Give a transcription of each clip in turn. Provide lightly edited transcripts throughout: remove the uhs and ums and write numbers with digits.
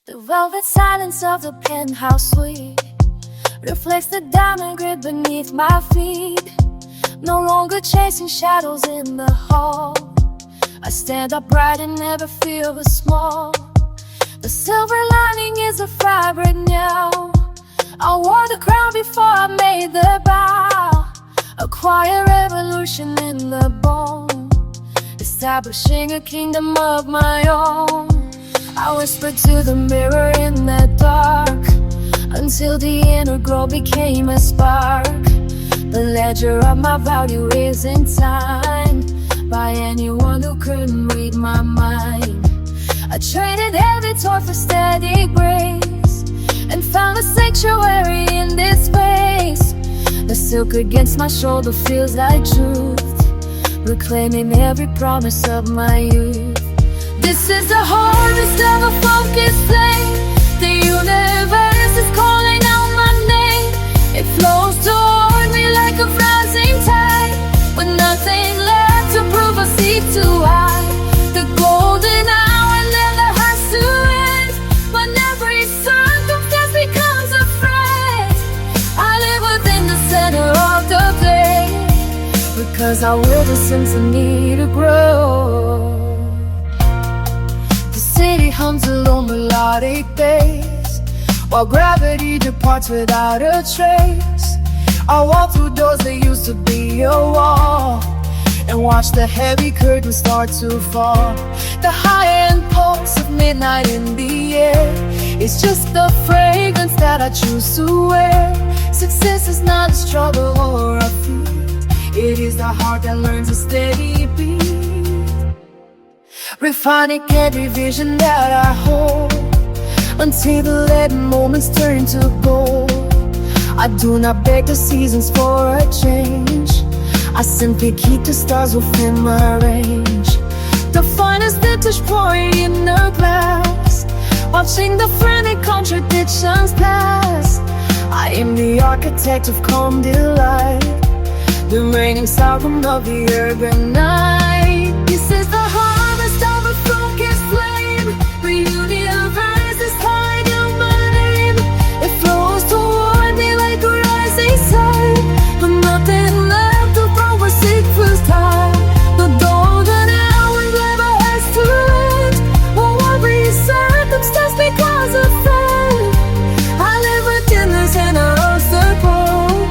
The velvet silence of the penthouse suite reflects the diamond grid beneath my feet. No longer chasing shadows in the hall, I stand upright and never feel as small. The silver lining is a fabric now. I wore the crown before I made the bow. A quiet revolution in the bone, establishing a kingdom of my own. I whispered to the mirror in the dark, until the inner glow became a spark. The ledger of my value isn't signed by anyone who couldn't read my mind. I traded heavy toil for steady grace, and found a sanctuary in this space. The silk against my shoulder feels like truth, reclaiming every promise of my youth. This is the harvest of a focused flame. The universe is calling out my name. It flows toward me like a rising tide, with nothing left to prove or seek to hide. The golden hour never has to end, when every circumstance becomes a friend. I live within the center of the flame, because I will the symphony to grow. The city hums a low melodic bass, while gravity departs without a trace. I walk through doors that used to be a wall, and watch the heavy curtains start to fall. The high-end pulse of midnight in the air, it's just the fragrance that I choose to wear. Success is not a struggle or a feat, it is the heart that learns a steady beat, refining every vision that I hold, until the leaden moments turn to gold. I do not beg the seasons for a change, I simply keep the stars within my range. The finest vintage pouring in a glass, watching the frantic contradictions pass. I am the architect of calm delight, the reigning sovereign of the urban night. This is the harvest of a focused flame. The universe is calling out my name. It flows toward me like a rising sun, with nothing left to prove or seek first time. The golden hour never has to end, when every circumstance becomes a friend. I live within the center of the globe,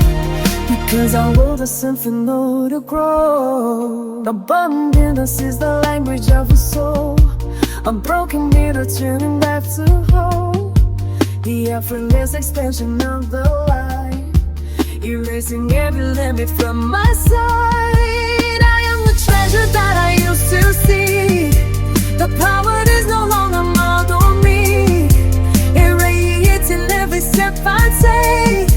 because I will the symphony to grow. Abundance is the language of the soul, a broken mirror turning back to whole. The effortless expansion of the light, erasing every limit from my sight. I am the treasure that I used to see, the power is no longer modeled on me. It radiates in every step I take,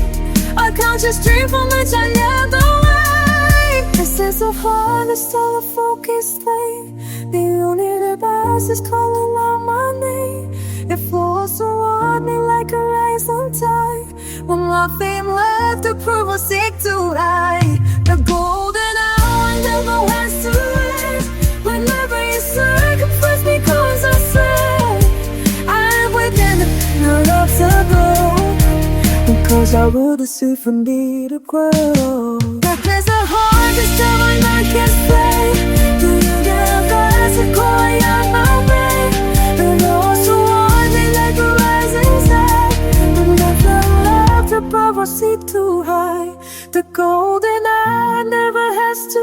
a conscious dream from which I led the way. This is a harvest of a focused flame. The universe is calling out my name. It flows toward me like a rising tide, with nothing left to prove or seek to hide. The golden hour never has to end, when every circumstance becomes a threat. I am within the center of the globe, because I will the symphony to grow. There's a harvest of an uncanny flame. The universe is calling out my name. It flows toward me like a rising sun, with nothing left to prove or seek to hide. The golden hour never has to